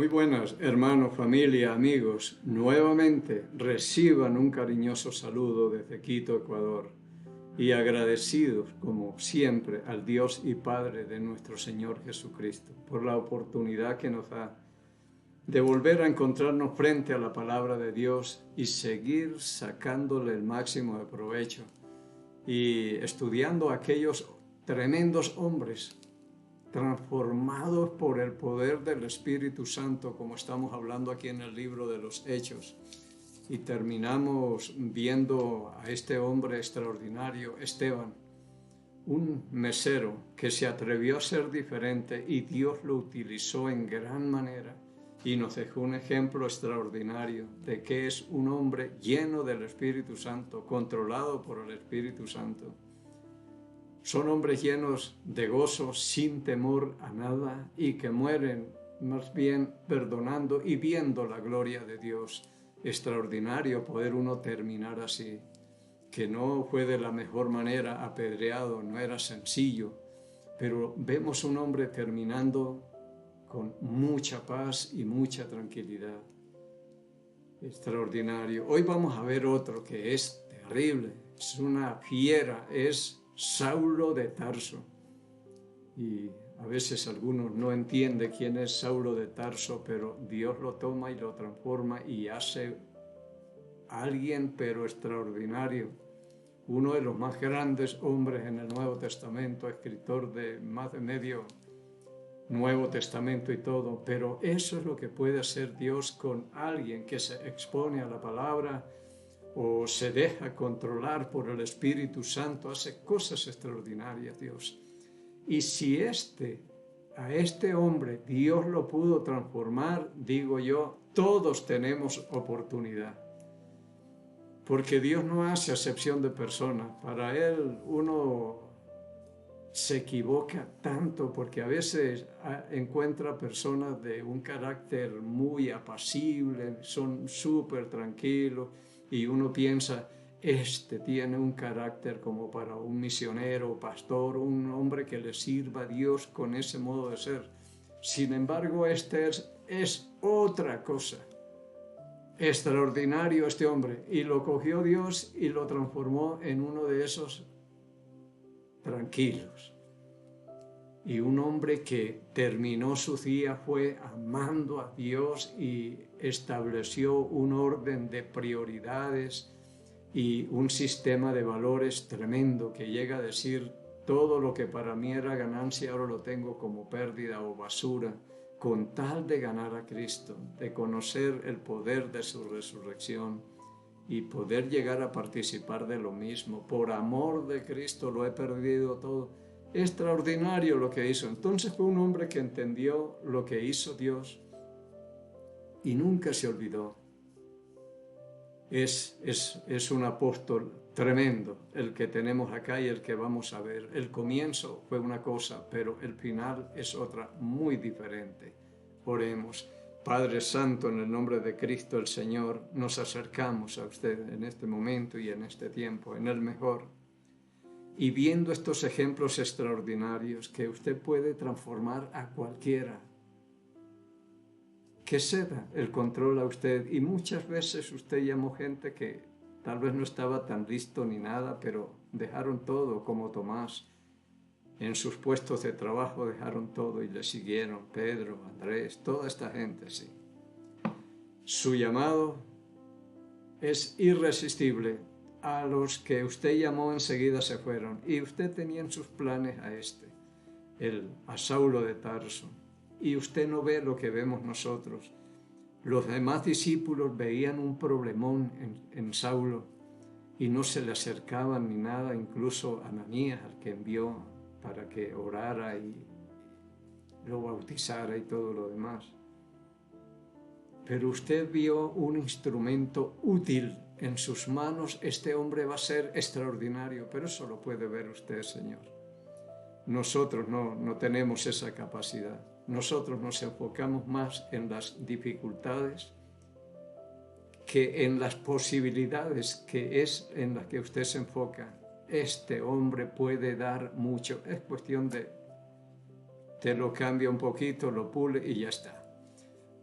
Muy buenas, hermanos, familia, amigos. Nuevamente reciban un cariñoso saludo desde Quito, Ecuador, y agradecidos, como siempre, al Dios y Padre de nuestro Señor Jesucristo por la oportunidad que nos da de volver a encontrarnos frente a la palabra de Dios y seguir sacándole el máximo de provecho y estudiando a aquellos tremendos hombres transformados por el poder del Espíritu Santo, como estamos hablando aquí en el libro de los Hechos. Y terminamos viendo a este hombre extraordinario, Esteban, un mesero que se atrevió a ser diferente y Dios lo utilizó en gran manera y nos dejó un ejemplo extraordinario de que es un hombre lleno del Espíritu Santo, controlado por el Espíritu Santo. Son hombres llenos de gozo, sin temor a nada, y que mueren más bien perdonando y viendo la gloria de Dios. Extraordinario poder uno terminar así, que no fue de la mejor manera apedreado, no era sencillo, pero vemos un hombre terminando con mucha paz y mucha tranquilidad. Extraordinario. Hoy vamos a ver otro que es terrible, es una fiera, es Saulo de Tarso. Y a veces algunos no entienden quién es Saulo de Tarso, pero Dios lo toma y lo transforma y hace alguien pero extraordinario. Uno de los más grandes hombres en el Nuevo Testamento, escritor de más de medio Nuevo Testamento y todo, pero eso es lo que puede hacer Dios con alguien que se expone a la palabra o se deja controlar por el Espíritu Santo, hace cosas extraordinarias Dios. Y si a este hombre Dios lo pudo transformar, digo yo, todos tenemos oportunidad. Porque Dios no hace acepción de personas. Para Él uno se equivoca tanto porque a veces encuentra personas de un carácter muy apacible, son súper tranquilos y uno piensa, este tiene un carácter como para un misionero, pastor, un hombre que le sirva a Dios con ese modo de ser. Sin embargo, este es otra cosa. Extraordinario este hombre, y lo cogió Dios y lo transformó en uno de esos tranquilos. Y un hombre que terminó su día fue amando a Dios y estableció un orden de prioridades y un sistema de valores tremendo que llega a decir todo lo que para mí era ganancia ahora lo tengo como pérdida o basura, con tal de ganar a Cristo, de conocer el poder de su resurrección y poder llegar a participar de lo mismo. Por amor de Cristo lo he perdido todo. Extraordinario lo que hizo. Entonces fue un hombre que entendió lo que hizo Dios y nunca se olvidó. Es un apóstol tremendo el que tenemos acá y el que vamos a ver. El comienzo fue una cosa, pero el final es otra muy diferente. Oremos. Padre Santo, en el nombre de Cristo el Señor, nos acercamos a usted en este momento y en este tiempo, en el mejor. Y viendo estos ejemplos extraordinarios que usted puede transformar a cualquiera, que ceda el control a usted. Y muchas veces usted llamó gente que tal vez no estaba tan listo ni nada, pero dejaron todo, como Tomás. En sus puestos de trabajo dejaron todo y le siguieron. Pedro, Andrés, toda esta gente, sí. Su llamado es irresistible. A los que usted llamó enseguida se fueron. Y usted tenía en sus planes a Saulo de Tarso. Y usted no ve lo que vemos nosotros. Los demás discípulos veían un problemón en Saulo y no se le acercaban ni nada, incluso Ananías, al que envió para que orara y lo bautizara y todo lo demás. Pero usted vio un instrumento útil en sus manos. Este hombre va a ser extraordinario, pero eso lo puede ver usted, Señor. Nosotros no tenemos esa capacidad. Nosotros nos enfocamos más en las dificultades que en las posibilidades, que es en las que usted se enfoca. Este hombre puede dar mucho. Es cuestión de te lo cambia un poquito, lo pule y ya está.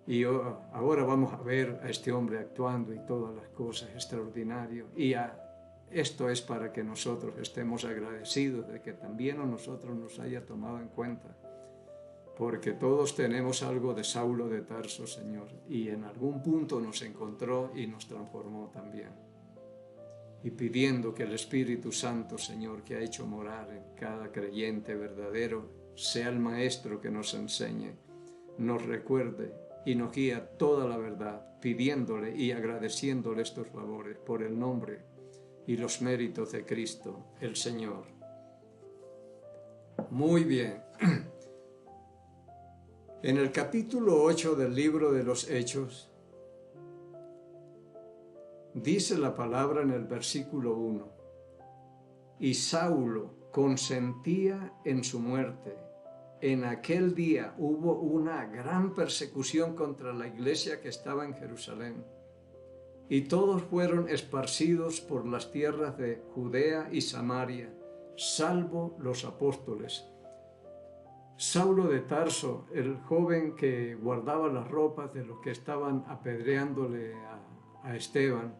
Y ahora vamos a ver a este hombre actuando y todas las cosas extraordinarias. Y esto es para que nosotros estemos agradecidos de que también a nosotros nos haya tomado en cuenta. Porque todos tenemos algo de Saulo de Tarso, Señor. Y en algún punto nos encontró y nos transformó también. Y pidiendo que el Espíritu Santo, Señor, que ha hecho morar en cada creyente verdadero, sea el Maestro que nos enseñe, nos recuerde y nos guía toda la verdad, pidiéndole y agradeciéndole estos favores por el nombre y los méritos de Cristo, el Señor. Muy bien. En el capítulo 8 del libro de los Hechos, dice la palabra en el versículo 1, y Saulo consentía en su muerte. En aquel día hubo una gran persecución contra la iglesia que estaba en Jerusalén, y todos fueron esparcidos por las tierras de Judea y Samaria, salvo los apóstoles. Saulo de Tarso, el joven que guardaba las ropas de los que estaban apedreándole a Esteban,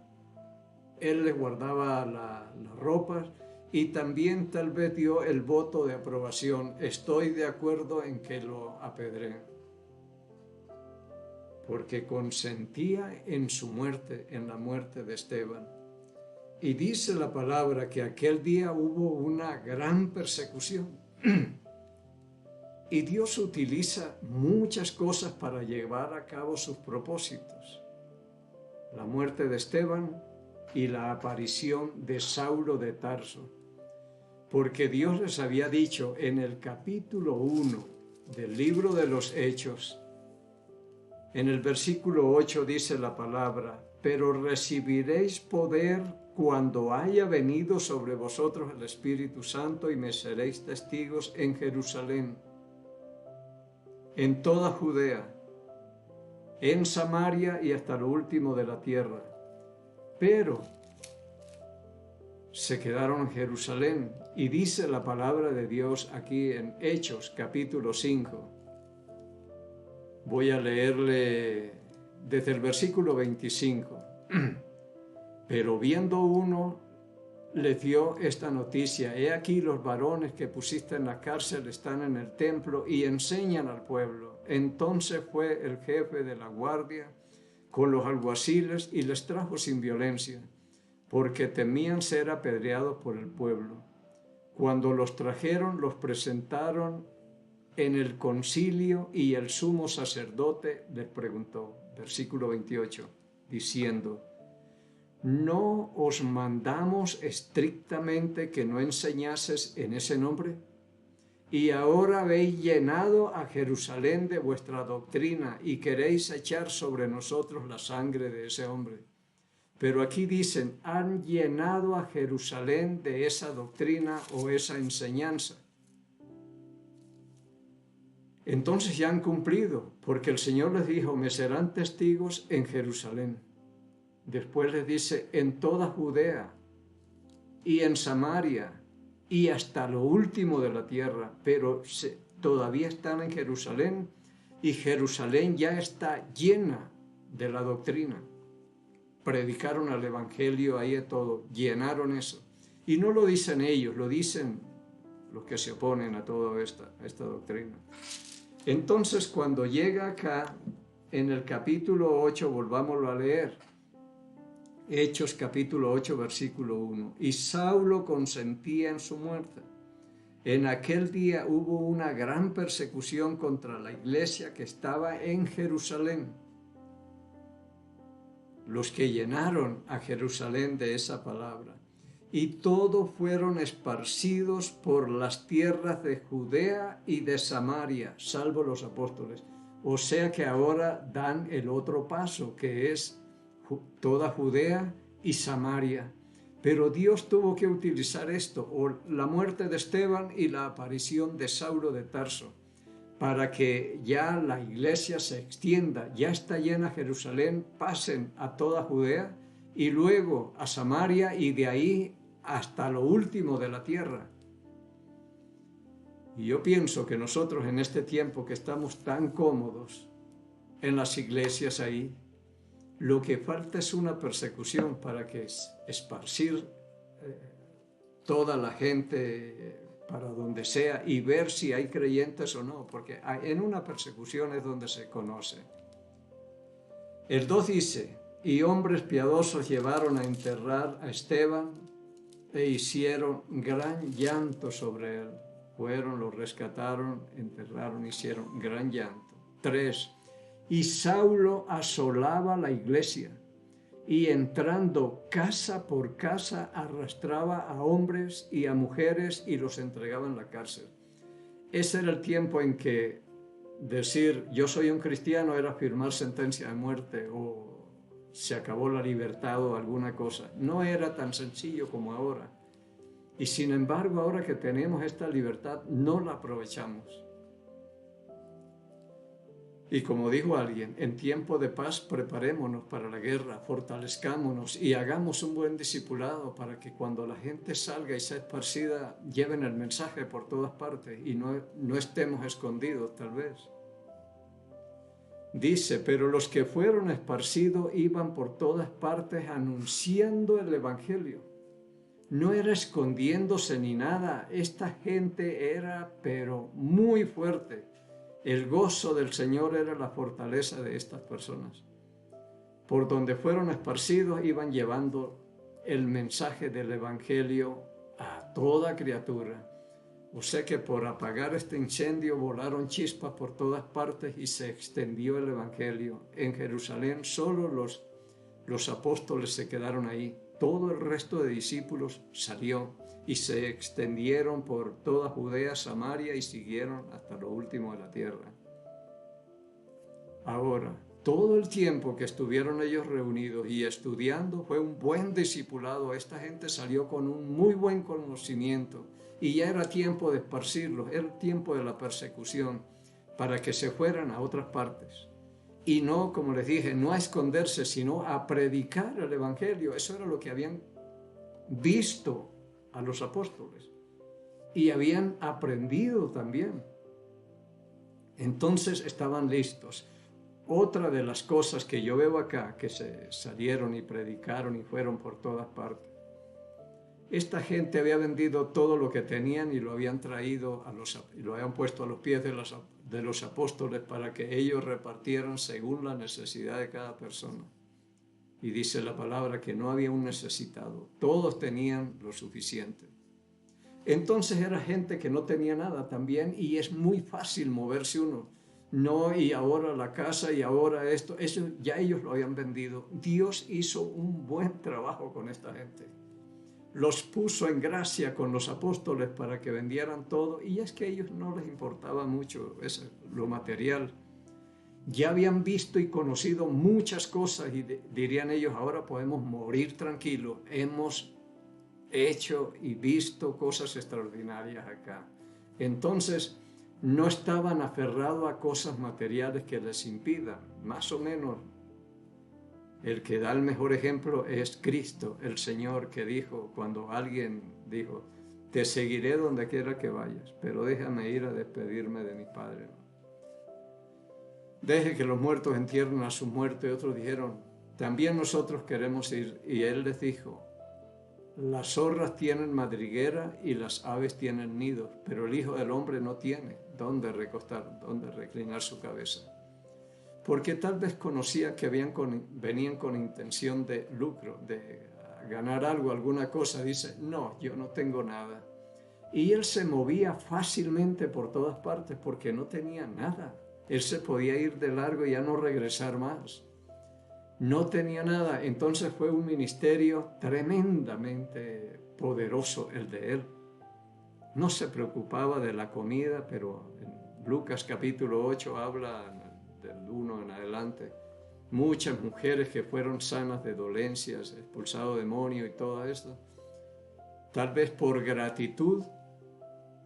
él le guardaba las ropas y también tal vez dio el voto de aprobación. Estoy de acuerdo en que lo apedreen, porque consentía en su muerte, en la muerte de Esteban. Y dice la palabra que aquel día hubo una gran persecución. Y Dios utiliza muchas cosas para llevar a cabo sus propósitos. La muerte de Esteban y la aparición de Saulo de Tarso. Porque Dios les había dicho en el capítulo 1 del libro de los Hechos, en el versículo 8 dice la palabra, pero recibiréis poder cuando haya venido sobre vosotros el Espíritu Santo y me seréis testigos en Jerusalén, en toda Judea, en Samaria y hasta lo último de la tierra. Pero se quedaron en Jerusalén y dice la palabra de Dios aquí en Hechos capítulo 5. Voy a leerle desde el versículo 25. Pero viendo uno, les dio esta noticia: he aquí los varones que pusiste en la cárcel están en el templo y enseñan al pueblo. Entonces fue el jefe de la guardia con los alguaciles y les trajo sin violencia, porque temían ser apedreados por el pueblo. Cuando los trajeron, los presentaron en el concilio y el sumo sacerdote les preguntó, versículo 28, diciendo, ¿no os mandamos estrictamente que no enseñases en ese nombre? Y ahora habéis llenado a Jerusalén de vuestra doctrina y queréis echar sobre nosotros la sangre de ese hombre. Pero aquí dicen, han llenado a Jerusalén de esa doctrina o esa enseñanza. Entonces ya han cumplido, porque el Señor les dijo, me serán testigos en Jerusalén. Después les dice, en toda Judea y en Samaria y hasta lo último de la tierra, pero todavía están en Jerusalén y Jerusalén ya está llena de la doctrina. Predicaron al Evangelio ahí de todo, llenaron eso. Y no lo dicen ellos, lo dicen los que se oponen a toda esta doctrina. Entonces, cuando llega acá, en el capítulo 8, volvámoslo a leer, Hechos capítulo 8, versículo 1, y Saulo consentía en su muerte. En aquel día hubo una gran persecución contra la iglesia que estaba en Jerusalén. Los que llenaron a Jerusalén de esa palabra, y todos fueron esparcidos por las tierras de Judea y de Samaria, salvo los apóstoles. O sea que ahora dan el otro paso, que es toda Judea y Samaria. Pero Dios tuvo que utilizar esto, o la muerte de Esteban y la aparición de Saulo de Tarso, para que ya la iglesia se extienda, ya está llena Jerusalén, pasen a toda Judea y luego a Samaria y de ahí hasta lo último de la tierra. Y yo pienso que nosotros en este tiempo que estamos tan cómodos, en las iglesias ahí. Lo que falta es una persecución para que esparcir toda la gente para donde sea y ver si hay creyentes o no, porque en una persecución es donde se conoce. El 2 dice, y hombres piadosos llevaron a enterrar a Esteban e hicieron gran llanto sobre él. Fueron, lo rescataron, enterraron, hicieron gran llanto. 3. Y Saulo asolaba la iglesia y entrando casa por casa arrastraba a hombres y a mujeres y los entregaba en la cárcel. Ese era el tiempo en que decir yo soy un cristiano era firmar sentencia de muerte o se acabó la libertad o alguna cosa. No era tan sencillo como ahora. Y sin embargo, ahora que tenemos esta libertad, no la aprovechamos. Y como dijo alguien, en tiempo de paz preparémonos para la guerra, fortalezcámonos y hagamos un buen discipulado para que cuando la gente salga y sea esparcida, lleven el mensaje por todas partes y no estemos escondidos tal vez. Dice, pero los que fueron esparcidos iban por todas partes anunciando el evangelio. No era escondiéndose ni nada, esta gente era pero muy fuerte. El gozo del Señor era la fortaleza de estas personas. Por donde fueron esparcidos iban llevando el mensaje del evangelio a toda criatura. O sea que por apagar este incendio volaron chispas por todas partes y se extendió el evangelio. En Jerusalén solo los apóstoles se quedaron ahí. Todo el resto de discípulos salió y se extendieron por toda Judea, Samaria y siguieron hasta lo último de la tierra. Ahora, todo el tiempo que estuvieron ellos reunidos y estudiando fue un buen discipulado. Esta gente salió con un muy buen conocimiento y ya era tiempo de esparcirlos, era tiempo de la persecución para que se fueran a otras partes. Y no, como les dije, no a esconderse, sino a predicar el evangelio. Eso era lo que habían visto a los apóstoles y habían aprendido también. Entonces estaban listos. Otra de las cosas que yo veo acá, que se salieron y predicaron y fueron por todas partes. Esta gente había vendido todo lo que tenían y lo habían traído y lo habían puesto a los pies de los apóstoles para que ellos repartieran según la necesidad de cada persona. Y dice la palabra que no había un necesitado, todos tenían lo suficiente. Entonces era gente que no tenía nada también y es muy fácil moverse uno. No, y ahora la casa y ahora esto, eso ya ellos lo habían vendido. Dios hizo un buen trabajo con esta gente. Los puso en gracia con los apóstoles para que vendieran todo y es que a ellos no les importaba mucho lo material. Ya habían visto y conocido muchas cosas y dirían ellos, ahora podemos morir tranquilos. Hemos hecho y visto cosas extraordinarias acá. Entonces, no estaban aferrados a cosas materiales que les impidan. Más o menos, el que da el mejor ejemplo es Cristo, el Señor, que dijo, cuando alguien dijo, te seguiré donde quiera que vayas, pero déjame ir a despedirme de mi Padre. Deje que los muertos entierren a su muerto. Y otros dijeron, también nosotros queremos ir. Y él les dijo, las zorras tienen madriguera y las aves tienen nidos, pero el Hijo del Hombre no tiene dónde recostar, dónde reclinar su cabeza. Porque tal vez conocía que venían con intención de lucro, de ganar algo, alguna cosa. Dice, no, yo no tengo nada. Y él se movía fácilmente por todas partes porque no tenía nada. Él se podía ir de largo y ya no regresar más. No tenía nada, entonces fue un ministerio tremendamente poderoso el de él. No se preocupaba de la comida, pero en Lucas capítulo 8 habla del 1 en adelante. Muchas mujeres que fueron sanas de dolencias, expulsado demonios y todo esto. Tal vez por gratitud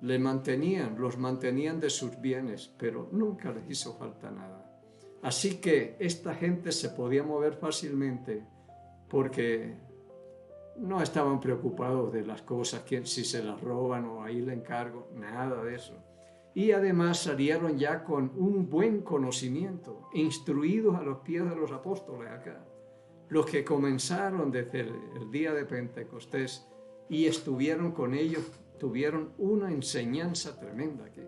los mantenían de sus bienes, pero nunca les hizo falta nada. Así que esta gente se podía mover fácilmente porque no estaban preocupados de las cosas, si se las roban o ahí le encargo, nada de eso. y además salieron ya con un buen conocimiento, instruidos a los pies de los apóstoles acá, los que comenzaron desde el día de Pentecostés y estuvieron con ellos, tuvieron una enseñanza tremenda aquí.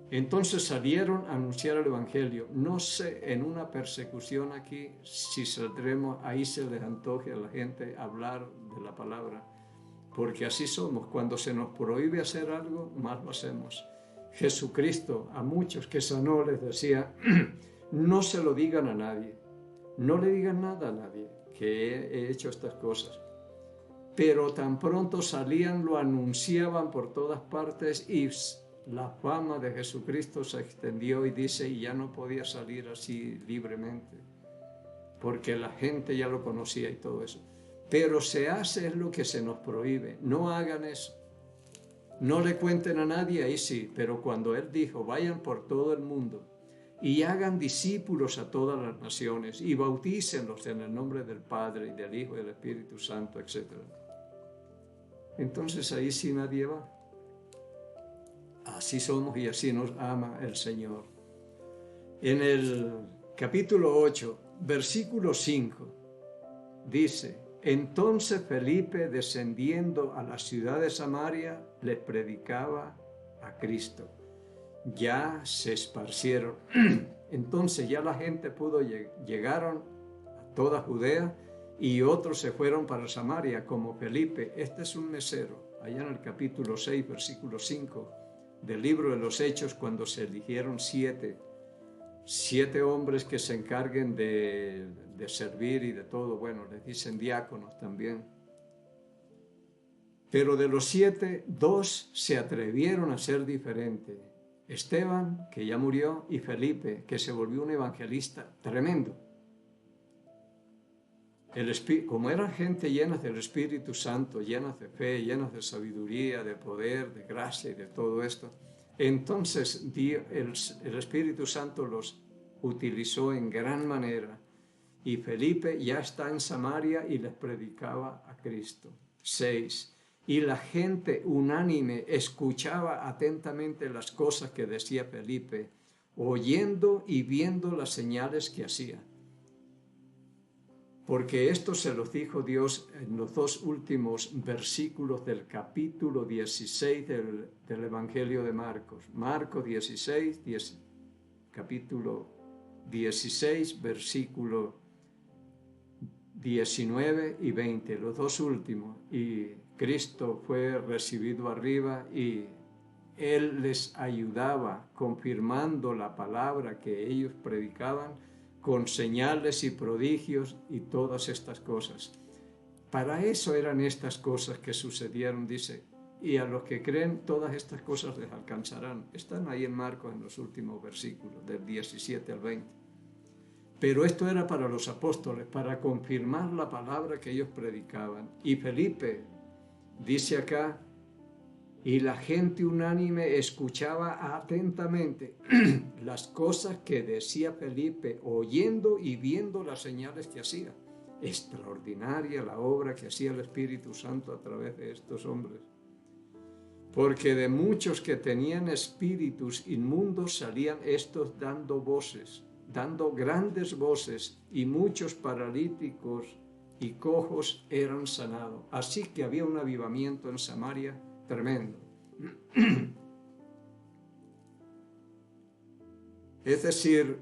Entonces salieron a anunciar el Evangelio. No sé, en una persecución aquí, si saldremos, ahí se les antoje a la gente hablar de la palabra, porque así somos. Cuando se nos prohíbe hacer algo, más lo hacemos. Jesucristo a muchos que sanó les decía, no se lo digan a nadie, no le digan nada a nadie que he hecho estas cosas. Pero tan pronto salían, lo anunciaban por todas partes y la fama de Jesucristo se extendió, y dice, y ya no podía salir así libremente, porque la gente ya lo conocía y todo eso. Pero se hace es lo que se nos prohíbe. No hagan eso. No le cuenten a nadie, ahí sí, pero cuando Él dijo, vayan por todo el mundo y hagan discípulos a todas las naciones y bautícenlos en el nombre del Padre y del Hijo y del Espíritu Santo, etc. Entonces ahí sí nadie va. Así somos y así nos ama el Señor. En el capítulo 8, versículo 5, dice, entonces Felipe, descendiendo a la ciudad de Samaria, les predicaba a Cristo. Ya se esparcieron. Entonces ya la gente llegaron a toda Judea, y otros se fueron para Samaria, como Felipe. Este es un mesero, allá en el capítulo 6, versículo 5, del libro de los Hechos, cuando se eligieron siete hombres que se encarguen de servir y de todo. Bueno, les dicen diáconos también. Pero de los 7, 2 se atrevieron a ser diferentes. Esteban, que ya murió, y Felipe, que se volvió un evangelista tremendo. Como eran gente llenas del Espíritu Santo, llenas de fe, llenas de sabiduría, de poder, de gracia y de todo esto, entonces el Espíritu Santo los utilizó en gran manera, y Felipe ya está en Samaria y les predicaba a Cristo. 6. Y la gente unánime escuchaba atentamente las cosas que decía Felipe, oyendo y viendo las señales que hacía. Porque esto se los dijo Dios en los 2 últimos versículos del capítulo 16 del Evangelio de Marcos. Marcos 16, capítulo 16, versículo 19 y 20, los 2 últimos. Y Cristo fue recibido arriba y Él les ayudaba confirmando la palabra que ellos predicaban con señales y prodigios y todas estas cosas. Para eso eran estas cosas que sucedieron, dice, y a los que creen todas estas cosas les alcanzarán. Están ahí en Marcos en los últimos versículos, del 17 al 20. Pero esto era para los apóstoles, para confirmar la palabra que ellos predicaban. Y Felipe dice acá, y la gente unánime escuchaba atentamente las cosas que decía Felipe, oyendo y viendo las señales que hacía. Extraordinaria la obra que hacía el Espíritu Santo a través de estos hombres. Porque de muchos que tenían espíritus inmundos salían estos dando voces, dando grandes voces, y muchos paralíticos y cojos eran sanados. Así que había un avivamiento en Samaria tremendo. Es decir,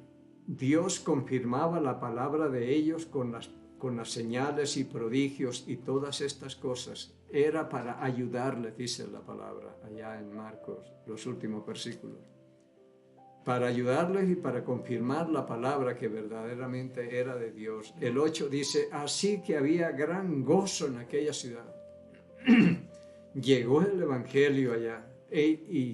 Dios confirmaba la palabra de ellos con las señales y prodigios y todas estas cosas. Era para ayudarles, dice la palabra allá en Marcos, los últimos versículos. Para ayudarles y para confirmar la palabra que verdaderamente era de Dios. El 8 dice, así que había gran gozo en aquella ciudad. Llegó el Evangelio allá y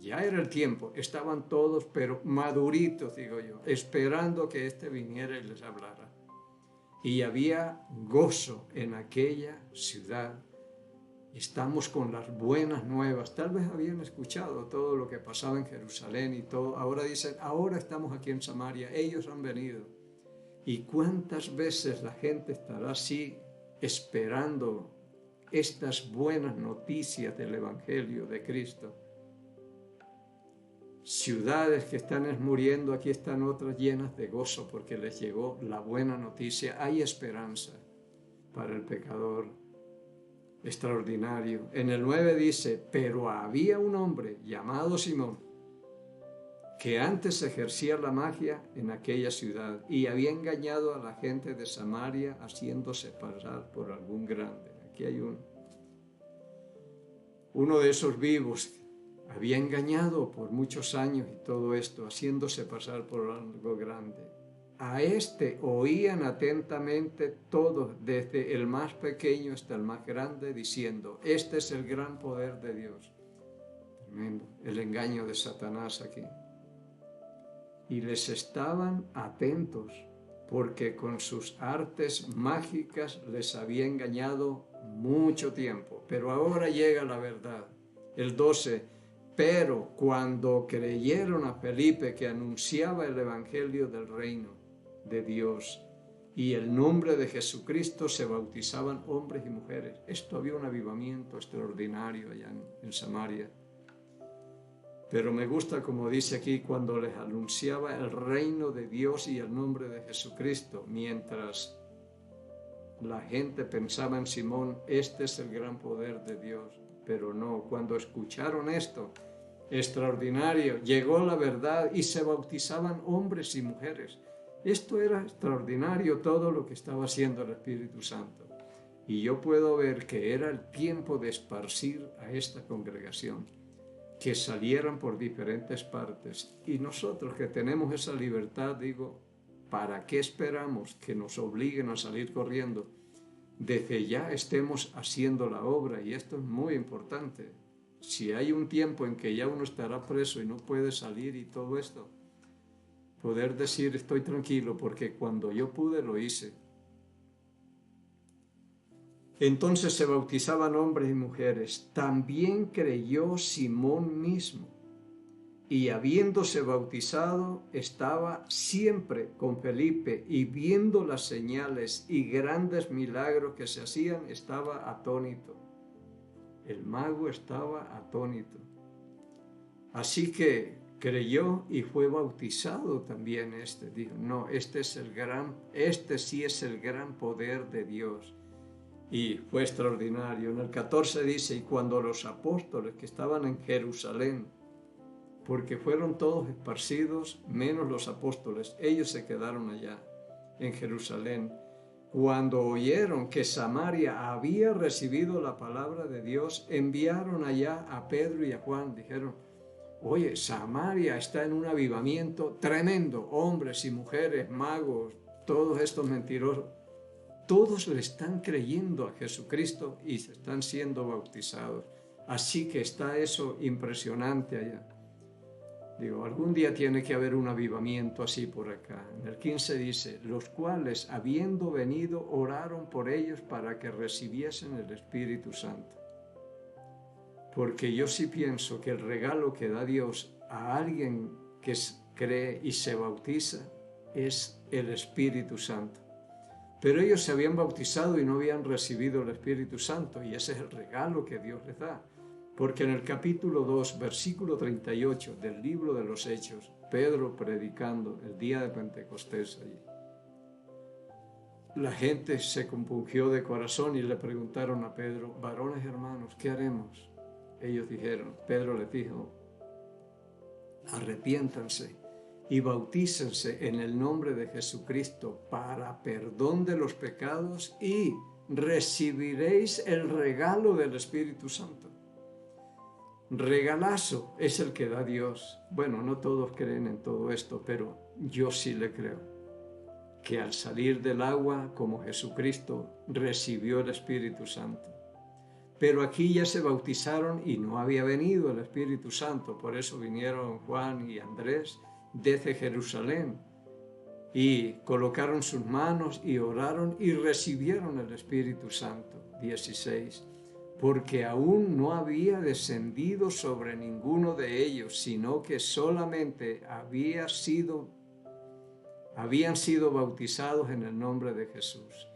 ya era el tiempo, estaban todos pero maduritos, digo yo, esperando que viniera y les hablara. Y había gozo en aquella ciudad. Estamos con las buenas nuevas. Tal vez habían escuchado todo lo que pasaba en Jerusalén y todo. Ahora dicen, ahora estamos aquí en Samaria, ellos han venido. ¿Y cuántas veces la gente estará así esperando estas buenas noticias del Evangelio de Cristo? ciudades que están muriendo, aquí están otras llenas de gozo porque les llegó la buena noticia. Hay esperanza para el pecador extraordinario. En el 9 dice, pero había un hombre llamado Simón que antes ejercía la magia en aquella ciudad y había engañado a la gente de Samaria haciéndose pasar por algún grande. Aquí hay uno de esos vivos. Había engañado por muchos años y todo esto, haciéndose pasar por algo grande. A este oían atentamente todos, desde el más pequeño hasta el más grande, diciendo, este es el gran poder de Dios. Tremendo, el engaño de Satanás aquí. Y les estaban atentos, porque con sus artes mágicas les había engañado mucho tiempo. Pero ahora llega la verdad. El 12, pero cuando creyeron a Felipe que anunciaba el evangelio del reino de Dios y el nombre de Jesucristo, se bautizaban hombres y mujeres. Esto había un avivamiento extraordinario allá en Samaria. Pero me gusta como dice aquí, cuando les anunciaba el reino de Dios y el nombre de Jesucristo, mientras la gente pensaba en Simón, este es el gran poder de Dios. Pero no, cuando escucharon esto extraordinario, llegó la verdad y se bautizaban hombres y mujeres. Esto era extraordinario, todo lo que estaba haciendo el Espíritu Santo. Y yo puedo ver que era el tiempo de esparcir a esta congregación, que salieran por diferentes partes. Y nosotros que tenemos esa libertad, digo, ¿para qué esperamos que nos obliguen a salir corriendo? Desde ya estemos haciendo la obra, y esto es muy importante. Si hay un tiempo en que ya uno estará preso y no puede salir y todo esto, poder decir estoy tranquilo porque cuando yo pude lo hice. Entonces se bautizaban hombres y mujeres. También creyó Simón mismo, y habiéndose bautizado estaba siempre con Felipe, y viendo las señales y grandes milagros que se hacían, estaba atónito. El mago estaba atónito. Así que creyó y fue bautizado también Dijo, no, este sí es el gran poder de Dios. Y fue extraordinario. En el 14 dice, y cuando los apóstoles que estaban en Jerusalén, porque fueron todos esparcidos, menos los apóstoles, ellos se quedaron allá en Jerusalén, cuando oyeron que Samaria había recibido la palabra de Dios, enviaron allá a Pedro y a Juan. Dijeron, oye, Samaria está en un avivamiento tremendo, hombres y mujeres, magos, todos estos mentirosos, todos le están creyendo a Jesucristo y se están siendo bautizados. Así que está eso impresionante allá. Digo, algún día tiene que haber un avivamiento así por acá. En el 15 dice, los cuales, habiendo venido, oraron por ellos para que recibiesen el Espíritu Santo. Porque yo sí pienso que el regalo que da Dios a alguien que cree y se bautiza es el Espíritu Santo. Pero ellos se habían bautizado y no habían recibido el Espíritu Santo, y ese es el regalo que Dios les da. Porque en el capítulo 2, versículo 38 del libro de los Hechos, Pedro predicando el día de Pentecostés allí, la gente se compungió de corazón y le preguntaron a Pedro, varones hermanos, ¿qué haremos? Ellos dijeron, Pedro les dijo, arrepiéntanse y bautícense en el nombre de Jesucristo para perdón de los pecados y recibiréis el regalo del Espíritu Santo. Regalazo es el que da Dios. Bueno, no todos creen en todo esto, pero yo sí le creo. Que al salir del agua, como Jesucristo, recibió el Espíritu Santo. Pero aquí ya se bautizaron y no había venido el Espíritu Santo. Por eso vinieron Juan y Andrés desde Jerusalén y colocaron sus manos y oraron y recibieron el Espíritu Santo. 16. Porque aún no había descendido sobre ninguno de ellos, sino que solamente habían sido bautizados en el nombre de Jesús.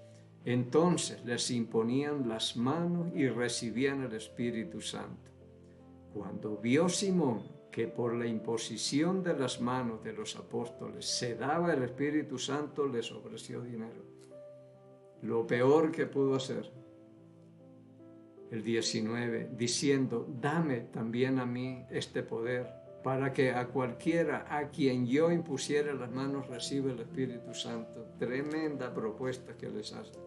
Entonces les imponían las manos y recibían el Espíritu Santo. Cuando vio Simón que por la imposición de las manos de los apóstoles se daba el Espíritu Santo, les ofreció dinero. Lo peor que pudo hacer. El 19, diciendo, dame también a mí este poder, para que a cualquiera a quien yo impusiera las manos reciba el Espíritu Santo. Tremenda propuesta que les hace.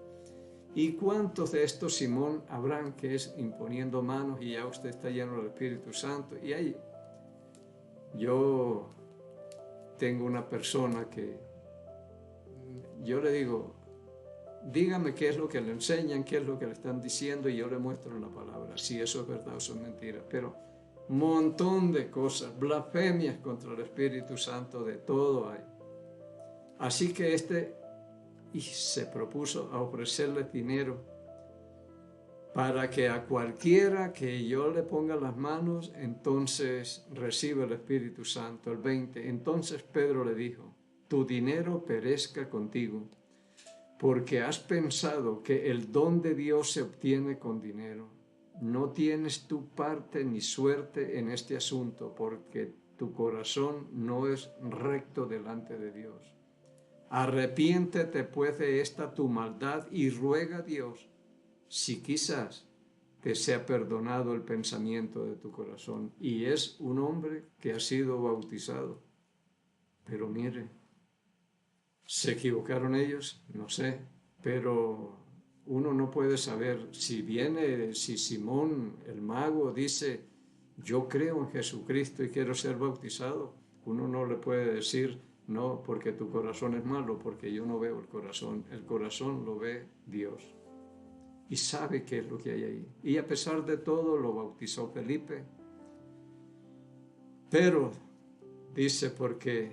¿Y cuántos de estos, Simón, habrán que es imponiendo manos y ya usted está lleno del Espíritu Santo? Y ahí, yo tengo una persona que yo le digo, dígame qué es lo que le enseñan, qué es lo que le están diciendo y yo le muestro en la palabra, si eso es verdad o eso es mentira. Pero un montón de cosas, blasfemias contra el Espíritu Santo, de todo hay. Así que y se propuso a ofrecerles dinero para que a cualquiera que yo le ponga las manos, entonces reciba el Espíritu Santo. El 20, entonces Pedro le dijo, tu dinero perezca contigo, porque has pensado que el don de Dios se obtiene con dinero. No tienes tu parte ni suerte en este asunto, porque tu corazón no es recto delante de Dios. Arrepiéntete pues de esta tu maldad y ruega a Dios, si quizás te sea perdonado el pensamiento de tu corazón. Y es un hombre que ha sido bautizado. Pero mire, ¿se equivocaron ellos? No sé, pero uno no puede saber si Simón el mago dice, yo creo en Jesucristo y quiero ser bautizado. Uno no le puede decir, no, porque tu corazón es malo, porque yo no veo el corazón lo ve Dios. Y sabe qué es lo que hay ahí. Y a pesar de todo lo bautizó Felipe. Pero dice, porque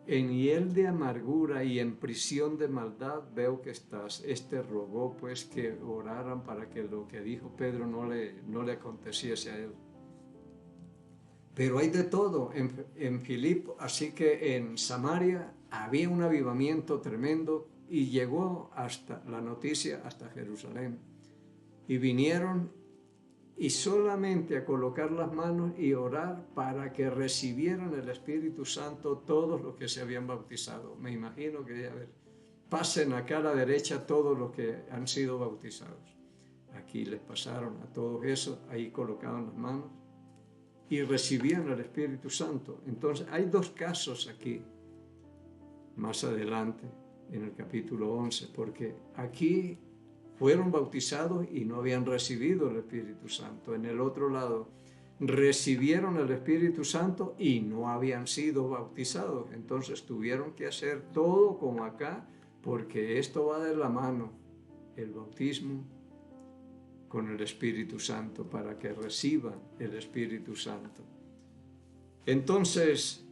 en hiel de amargura y en prisión de maldad veo que estás. Rogó pues que oraran para que lo que dijo Pedro no le aconteciese a él. Pero hay de todo en Filipo, así que en Samaria había un avivamiento tremendo y llegó la noticia hasta Jerusalén. Y vinieron y solamente a colocar las manos y orar para que recibieran el Espíritu Santo todos los que se habían bautizado. Me imagino que, pasen acá a la derecha todos los que han sido bautizados. Aquí les pasaron a todos esos, ahí colocaban las manos y recibían el Espíritu Santo. Entonces hay dos casos aquí, más adelante, en el capítulo 11, porque aquí fueron bautizados y no habían recibido el Espíritu Santo. En el otro lado, recibieron el Espíritu Santo y no habían sido bautizados. Entonces tuvieron que hacer todo como acá, porque esto va de la mano, el bautismo con el Espíritu Santo, para que reciban el Espíritu Santo. Entonces,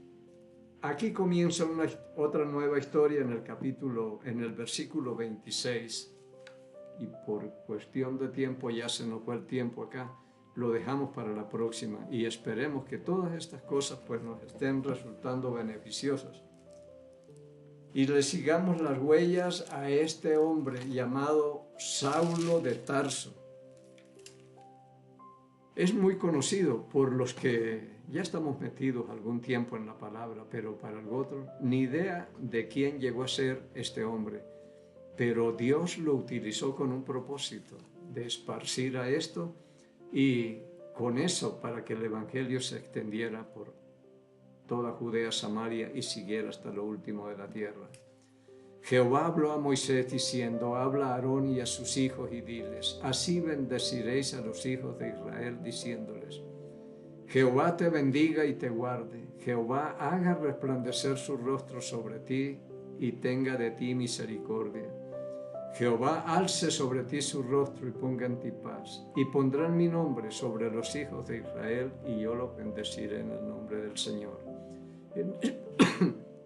aquí comienza otra nueva historia en el versículo 26. Y por cuestión de tiempo, ya se nos fue el tiempo acá, lo dejamos para la próxima y esperemos que todas estas cosas pues nos estén resultando beneficiosas. Y le sigamos las huellas a este hombre llamado Saulo de Tarso. Es muy conocido por los que ya estamos metidos algún tiempo en la palabra, pero para el otro, ni idea de quién llegó a ser este hombre. Pero Dios lo utilizó con un propósito de esparcir a esto y con eso para que el Evangelio se extendiera por toda Judea, Samaria y siguiera hasta lo último de la tierra. Jehová habló a Moisés diciendo, habla a Aarón y a sus hijos y diles, así bendeciréis a los hijos de Israel diciéndoles, Jehová te bendiga y te guarde, Jehová haga resplandecer su rostro sobre ti y tenga de ti misericordia. Jehová alce sobre ti su rostro y ponga en ti paz, y pondrán mi nombre sobre los hijos de Israel, y yo los bendeciré en el nombre del Señor.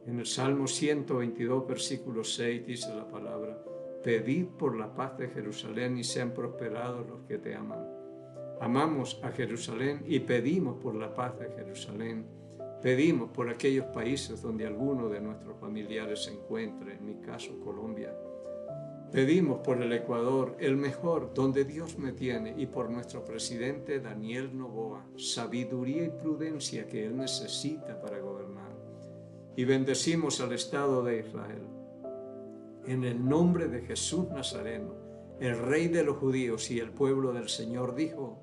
En el Salmo 122, versículo 6, dice la palabra, pedid por la paz de Jerusalén y sean prosperados los que te aman. Amamos a Jerusalén y pedimos por la paz de Jerusalén. Pedimos por aquellos países donde alguno de nuestros familiares se encuentre, en mi caso Colombia. Pedimos por el Ecuador, el mejor, donde Dios me tiene, y por nuestro presidente Daniel Noboa, sabiduría y prudencia que él necesita para gobernar. Y bendecimos al Estado de Israel. En el nombre de Jesús Nazareno, el Rey de los judíos y el pueblo del Señor dijo,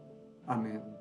amén.